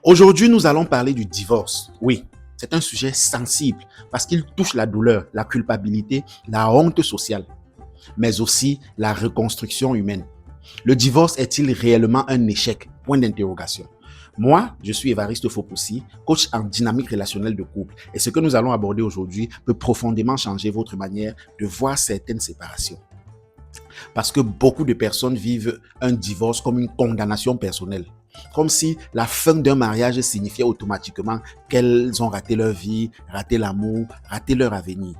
Aujourd'hui, nous allons parler du divorce. Oui, c'est un sujet sensible parce qu'il touche la douleur, la culpabilité, la honte sociale, mais aussi la reconstruction humaine. Le divorce est-il réellement un échec? Point d'interrogation. Moi, je suis Évariste Fopoussi, coach en dynamique relationnelle de couple. Et ce que nous allons aborder aujourd'hui peut profondément changer votre manière de voir certaines séparations. Parce que beaucoup de personnes vivent un divorce comme une condamnation personnelle. Comme si la fin d'un mariage signifiait automatiquement qu'elles ont raté leur vie, raté l'amour, raté leur avenir.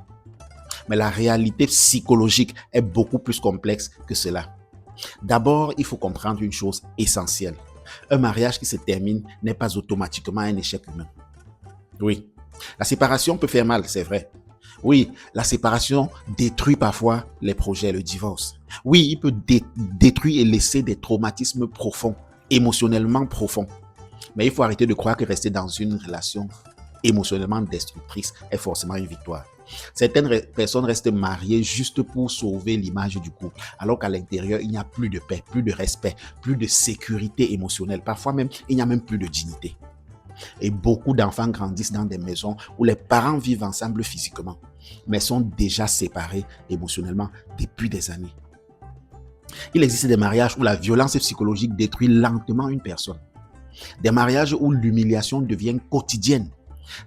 Mais la réalité psychologique est beaucoup plus complexe que cela. D'abord, il faut comprendre une chose essentielle. Un mariage qui se termine n'est pas automatiquement un échec humain. Oui, la séparation peut faire mal, c'est vrai. Oui, la séparation détruit parfois les projets, le divorce. Oui, il peut détruire et laisser des traumatismes profonds, émotionnellement profonds. Mais il faut arrêter de croire que rester dans une relation émotionnellement destructrice est forcément une victoire. Certaines personnes restent mariées juste pour sauver l'image du couple, alors qu'à l'intérieur, il n'y a plus de paix, plus de respect, plus de sécurité émotionnelle. Parfois même, il n'y a même plus de dignité. Et beaucoup d'enfants grandissent dans des maisons où les parents vivent ensemble physiquement, mais sont déjà séparés émotionnellement depuis des années. Il existe des mariages où la violence psychologique détruit lentement une personne. Des mariages où l'humiliation devient quotidienne.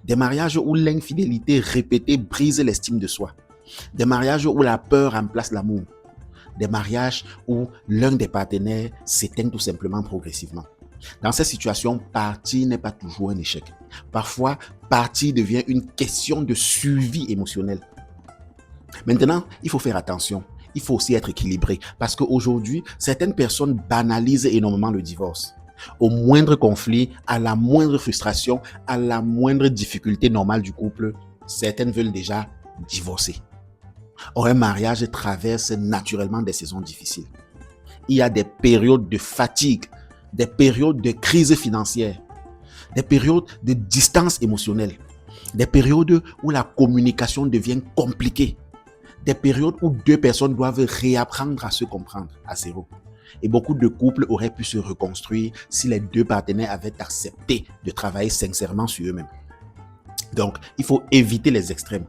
Des mariages où l'infidélité répétée brise l'estime de soi. Des mariages où la peur remplace l'amour. Des mariages où l'un des partenaires s'éteint tout simplement progressivement. Dans ces situations, partir n'est pas toujours un échec. Parfois, partir devient une question de survie émotionnelle. Maintenant, il faut faire attention. Il faut aussi être équilibré parce qu'aujourd'hui, certaines personnes banalisent énormément le divorce. Au moindre conflit, à la moindre frustration, à la moindre difficulté normale du couple, certaines veulent déjà divorcer. Or, un mariage traverse naturellement des saisons difficiles. Il y a des périodes de fatigue, des périodes de crise financière, des périodes de distance émotionnelle, des périodes où la communication devient compliquée, des périodes où deux personnes doivent réapprendre à se comprendre à zéro. Et beaucoup de couples auraient pu se reconstruire si les deux partenaires avaient accepté de travailler sincèrement sur eux-mêmes. Donc, il faut éviter les extrêmes.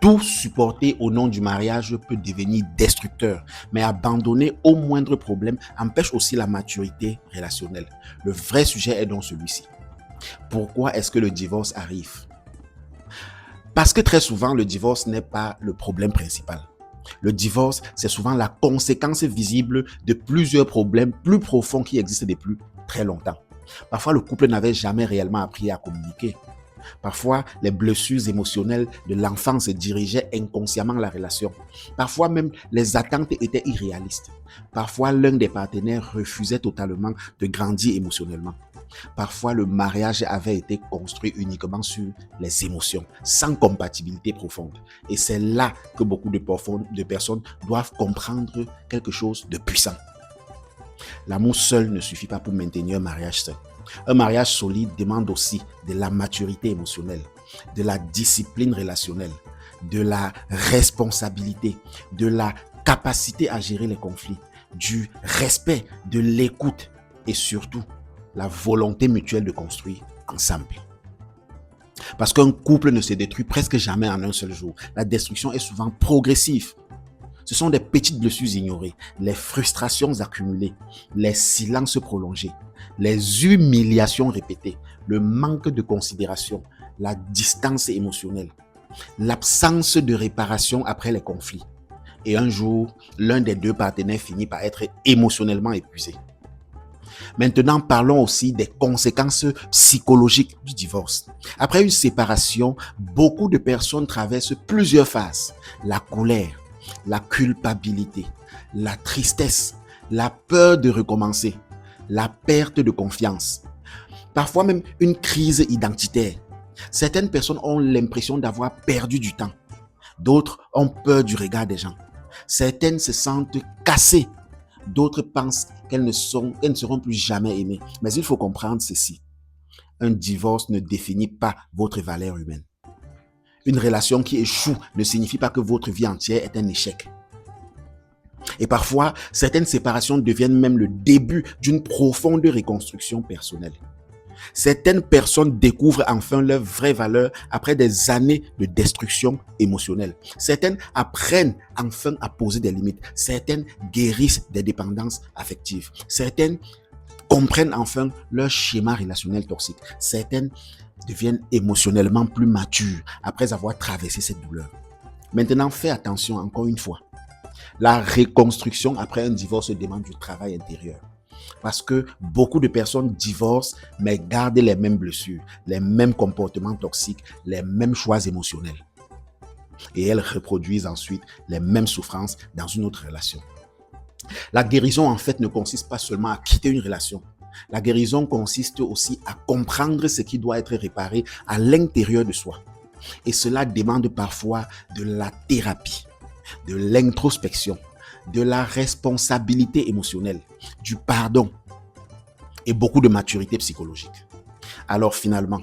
Tout supporter au nom du mariage peut devenir destructeur, mais abandonner au moindre problème empêche aussi la maturité relationnelle. Le vrai sujet est donc celui-ci. Pourquoi est-ce que le divorce arrive? Parce que très souvent, le divorce n'est pas le problème principal. Le divorce, c'est souvent la conséquence visible de plusieurs problèmes plus profonds qui existent depuis très longtemps. Parfois, le couple n'avait jamais réellement appris à communiquer. Parfois, les blessures émotionnelles de l'enfance dirigeaient inconsciemment la relation. Parfois même, les attentes étaient irréalistes. Parfois, l'un des partenaires refusait totalement de grandir émotionnellement. Parfois, le mariage avait été construit uniquement sur les émotions, sans compatibilité profonde. Et c'est là que beaucoup de personnes doivent comprendre quelque chose de puissant. L'amour seul ne suffit pas pour maintenir un mariage sain. Un mariage solide demande aussi de la maturité émotionnelle, de la discipline relationnelle, de la responsabilité, de la capacité à gérer les conflits, du respect, de l'écoute et surtout la volonté mutuelle de construire ensemble. Parce qu'un couple ne se détruit presque jamais en un seul jour. La destruction est souvent progressive. Ce sont des petites blessures ignorées, les frustrations accumulées, les silences prolongés, les humiliations répétées, le manque de considération, la distance émotionnelle, l'absence de réparation après les conflits. Et un jour, l'un des deux partenaires finit par être émotionnellement épuisé. Maintenant, parlons aussi des conséquences psychologiques du divorce. Après une séparation, beaucoup de personnes traversent plusieurs phases. La colère, la culpabilité, la tristesse, la peur de recommencer, la perte de confiance, parfois même une crise identitaire. Certaines personnes ont l'impression d'avoir perdu du temps. D'autres ont peur du regard des gens. Certaines se sentent cassées. D'autres pensent qu'elles ne seront plus jamais aimées. Mais il faut comprendre ceci. Un divorce ne définit pas votre valeur humaine. Une relation qui échoue ne signifie pas que votre vie entière est un échec. Et parfois, certaines séparations deviennent même le début d'une profonde reconstruction personnelle. Certaines personnes découvrent enfin leur vraie valeur après des années de destruction émotionnelle. Certaines apprennent enfin à poser des limites. Certaines guérissent des dépendances affectives. Certaines comprennent enfin leur schéma relationnel toxique. Certaines deviennent émotionnellement plus matures après avoir traversé cette douleur. Maintenant, fais attention encore une fois. La reconstruction après un divorce demande du travail intérieur. Parce que beaucoup de personnes divorcent, mais gardent les mêmes blessures, les mêmes comportements toxiques, les mêmes choix émotionnels. Et elles reproduisent ensuite les mêmes souffrances dans une autre relation. La guérison, en fait, ne consiste pas seulement à quitter une relation. La guérison consiste aussi à comprendre ce qui doit être réparé à l'intérieur de soi. Et cela demande parfois de la thérapie, de l'introspection, de la responsabilité émotionnelle, du pardon et beaucoup de maturité psychologique. Alors finalement,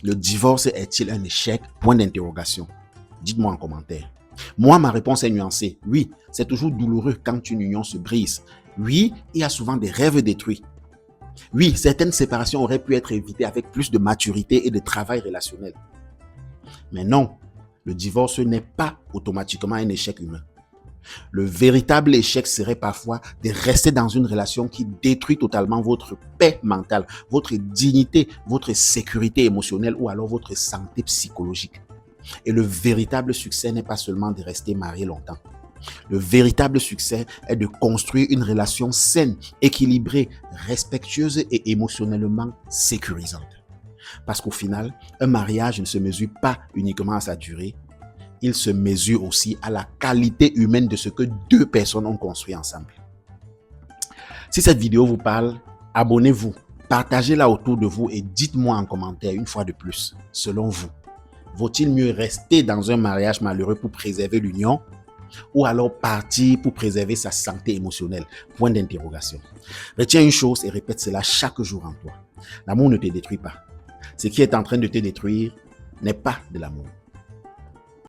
le divorce est-il un échec? Point d'interrogation. Dites-moi en commentaire. Moi, ma réponse est nuancée. Oui, c'est toujours douloureux quand une union se brise. Oui, il y a souvent des rêves détruits. Oui, certaines séparations auraient pu être évitées avec plus de maturité et de travail relationnel. Mais non, le divorce n'est pas automatiquement un échec humain. Le véritable échec serait parfois de rester dans une relation qui détruit totalement votre paix mentale, votre dignité, votre sécurité émotionnelle ou alors votre santé psychologique. Et le véritable succès n'est pas seulement de rester marié longtemps. Le véritable succès est de construire une relation saine, équilibrée, respectueuse et émotionnellement sécurisante. Parce qu'au final, un mariage ne se mesure pas uniquement à sa durée, il se mesure aussi à la qualité humaine de ce que deux personnes ont construit ensemble. Si cette vidéo vous parle, abonnez-vous, partagez-la autour de vous et dites-moi en commentaire une fois de plus, selon vous, vaut-il mieux rester dans un mariage malheureux pour préserver l'union ou alors partir pour préserver sa santé émotionnelle? Point d'interrogation. Retiens une chose et répète cela chaque jour en toi. L'amour ne te détruit pas. Ce qui est en train de te détruire n'est pas de l'amour.